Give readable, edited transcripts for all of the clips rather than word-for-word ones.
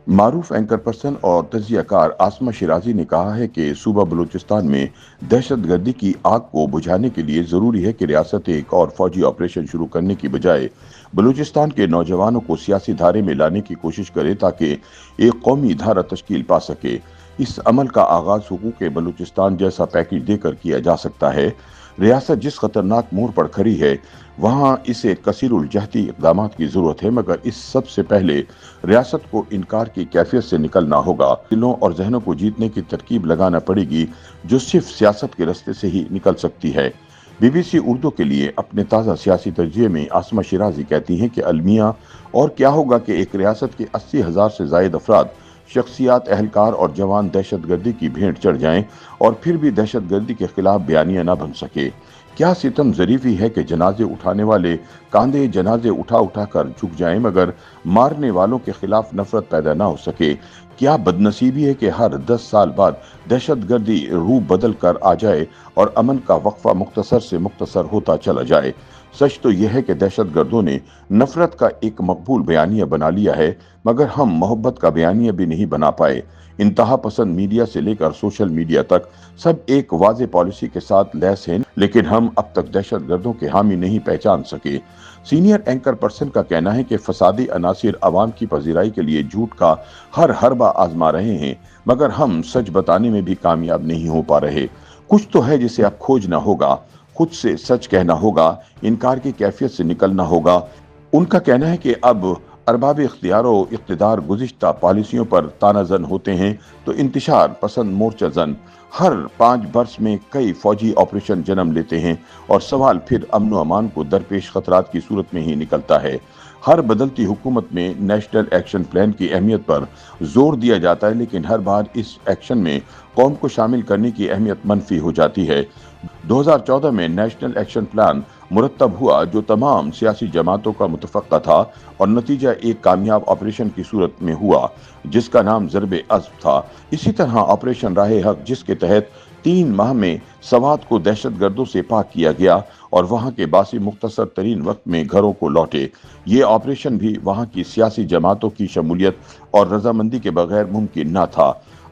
معروف anchor person اور تجزیہ کار عاصمہ شیرازی نے کہا ہے کہ صوبہ بلوچستان میں دہشت گردی کی آگ کو بجھانے کے لیے ضروری ہے کہ ریاست ایک اور فوجی آپریشن شروع کرنے کی بجائے بلوچستان کے نوجوانوں کو سیاسی دھارے میں لانے کی کوشش کرے تاکہ ایک قومی دھارہ تشکیل پا سکے۔ اس عمل کا آغاز حقوق بلوچستان جیسا پیکج دے کر کیا جا سکتا ہے۔ ریاست جس خطرناک موڑ پر کھڑی ہے وہاں اسے کثیر الجہتی اقدامات کی ضرورت ہے، مگر اس سب سے پہلے ریاست کو انکار کی کیفیت سے نکلنا ہوگا۔ دلوں اور ذہنوں کو جیتنے کی ترکیب لگانا پڑے گی جو صرف سیاست کے راستے سے ہی نکل سکتی ہے۔ بی بی سی اردو کے لیے اپنے تازہ سیاسی تجزیے میں عاصمہ شیرازی کہتی ہیں کہ المیہ اور کیا ہوگا کہ ایک ریاست کے 80,000 سے زائد افراد، شخصیات، اہلکار اور جوان دہشت گردی کی بھینٹ چڑھ جائیں اور پھر بھی دہشت گردی کے خلاف بیانیہ نہ بن سکے۔ کیا ستم ظریفی ہے کہ جنازے اٹھانے والے کاندھے جنازے اٹھا اٹھا کر جھک جائیں مگر مارنے والوں کے خلاف نفرت پیدا نہ ہو سکے؟ کیا بدنصیبی ہے کہ ہر 10 سال بعد دہشت گردی روپ بدل کر آ جائے اور امن کا وقفہ مختصر سے مختصر ہوتا چلا جائے؟ سچ تو یہ ہے کہ دہشت گردوں نے نفرت کا ایک مقبول بیانیہ بنا لیا ہے، مگر ہم محبت کا بیانیہ بھی نہیں بنا پائے۔ انتہا پسند میڈیا سے لے کر سوشل میڈیا تک سب ایک واضح پالیسی کے ساتھ لیس ہیں، لیکن ہم اب تک دہشت گردوں کے حامی نہیں پہچان سکے۔ سینئر اینکر پرسن کا کہنا ہے کہ فسادی عناصر عوام کی پذیرائی کے لیے جھوٹ کا ہر حربہ آزما رہے ہیں، مگر ہم سچ بتانے میں بھی کامیاب نہیں ہو پا رہے۔ کچھ تو ہے جسے اب کھوجنا ہوگا، خود سے سچ کہنا ہوگا، انکار کی کیفیت سے نکلنا ہوگا۔ ان کا کہنا ہے کہ اب ارباب اختیار و اقتدار گزشتہ پالیسیوں پر تانہ زن ہوتے ہیں تو انتشار پسند مورچہ زن ہر 5 برس میں کئی فوجی آپریشن جنم لیتے ہیں اور سوال پھر امن و امان کو درپیش خطرات کی صورت میں ہی نکلتا ہے۔ ہر بدلتی حکومت میں نیشنل ایکشن پلان کی اہمیت پر زور دیا جاتا ہے، لیکن ہر بار اس ایکشن میں قوم کو شامل کرنے کی اہمیت منفی ہو جاتی ہے۔ 2014 میں نیشنل ایکشن پلان مرتب ہوا جو تمام سیاسی جماعتوں کا متفقہ تھا اور نتیجہ ایک کامیاب آپریشن کی صورت میں ہوا جس کا نام ضرب عصب تھا۔ اسی طرح آپریشن راہ حق جس کے تحت 3 ماہ میں سوات کو دہشت گردوں سے پاک کیا گیا اور وہاں کے باسی مختصر ترین وقت میں گھروں کو لوٹے، یہ آپریشن بھی وہاں کی سیاسی جماعتوں کی شمولیت اور رضامندی کے بغیر ممکن نہ تھا۔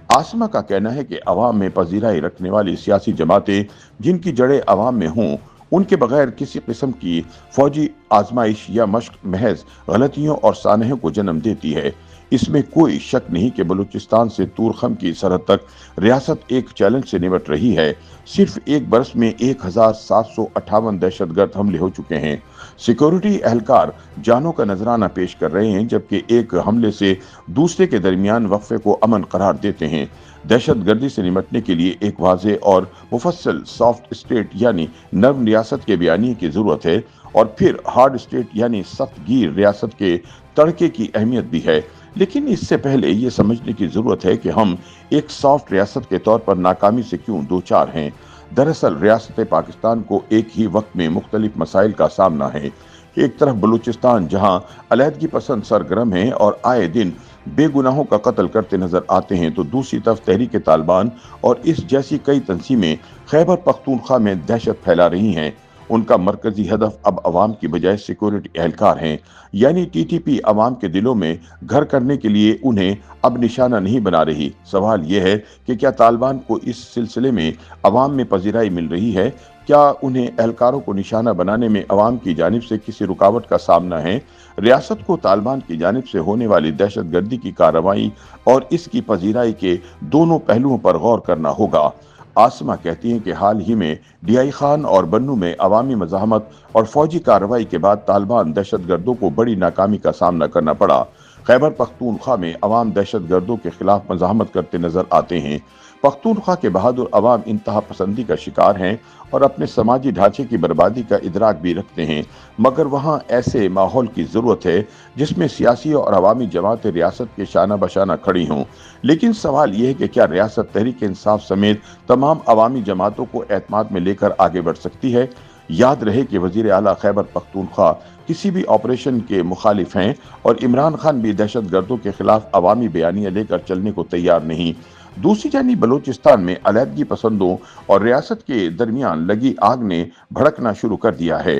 عاصمہ کا کہنا ہے کہ عوام میں پذیرائی رکھنے والی سیاسی جماعتیں جن کی جڑیں عوام میں ہوں، ان کے بغیر کسی قسم کی فوجی آزمائش یا مشق محض غلطیوں اور سانحوں کو جنم دیتی ہے۔ اس میں کوئی شک نہیں کہ بلوچستان سے تورخم کی سرحد تک ریاست ایک چیلنج سے نمٹ رہی ہے۔ صرف ایک برس میں 1758 دہشت گرد حملے ہو چکے ہیں۔ سیکورٹی اہلکار جانوں کا نذرانہ پیش کر رہے ہیں جبکہ ایک حملے سے دوسرے کے درمیان وقفے کو امن قرار دیتے ہیں۔ دہشت گردی سے نمٹنے کے لیے ایک واضح اور مفصل سافٹ اسٹیٹ یعنی نرم ریاست کے بیانیے کی ضرورت ہے، اور پھر ہارڈ اسٹیٹ یعنی سخت گیر ریاست کے تڑکے کی اہمیت بھی ہے۔ لیکن اس سے پہلے یہ سمجھنے کی ضرورت ہے کہ ہم ایک سافٹ ریاست کے طور پر ناکامی سے کیوں دوچار ہیں۔ دراصل ریاست پاکستان کو ایک ہی وقت میں مختلف مسائل کا سامنا ہے۔ ایک طرف بلوچستان جہاں علیحدگی پسند سرگرم ہیں اور آئے دن بے گناہوں کا قتل کرتے نظر آتے ہیں، تو دوسری طرف تحریک طالبان اور اس جیسی کئی تنظیمیں خیبر پختونخوا میں دہشت پھیلا رہی ہیں۔ ان کا مرکزی ہدف اب عوام کی بجائے سیکورٹی اہلکار ہیں، یعنی ٹی ٹی پی عوام کے دلوں میں گھر کرنے کے لیے انہیں اب نشانہ نہیں بنا رہی۔ سوال یہ ہے کہ کیا طالبان کو اس سلسلے میں عوام میں پذیرائی مل رہی ہے؟ کیا انہیں اہلکاروں کو نشانہ بنانے میں عوام کی جانب سے کسی رکاوٹ کا سامنا ہے؟ ریاست کو طالبان کی جانب سے ہونے والی دہشت گردی کی کارروائی اور اس کی پذیرائی کے دونوں پہلوؤں پر غور کرنا ہوگا۔ عاصمہ کہتی ہیں کہ حال ہی میں ڈی آئی خان اور بنو میں عوامی مزاحمت اور فوجی کارروائی کے بعد طالبان دہشت گردوں کو بڑی ناکامی کا سامنا کرنا پڑا۔ خیبر پختونخوا میں عوام دہشت گردوں کے خلاف مزاحمت کرتے نظر آتے ہیں۔ پختونخوا کے بہادر عوام انتہا پسندی کا شکار ہیں اور اپنے سماجی ڈھانچے کی بربادی کا ادراک بھی رکھتے ہیں، مگر وہاں ایسے ماحول کی ضرورت ہے جس میں سیاسی اور عوامی جماعتیں ریاست کے شانہ بشانہ کھڑی ہوں۔ لیکن سوال یہ ہے کہ کیا ریاست تحریک انصاف سمیت تمام عوامی جماعتوں کو اعتماد میں لے کر آگے بڑھ سکتی ہے؟ یاد رہے کہ وزیر اعلیٰ خیبر پختونخوا کسی بھی آپریشن کے مخالف ہیں اور عمران خان بھی دہشت گردوں کے خلاف عوامی بیانیہ لے کر چلنے کو تیار نہیں۔ دوسری جانب بلوچستان میں علیحدگی پسندوں اور ریاست کے درمیان لگی آگ نے بھڑکنا شروع کر دیا ہے۔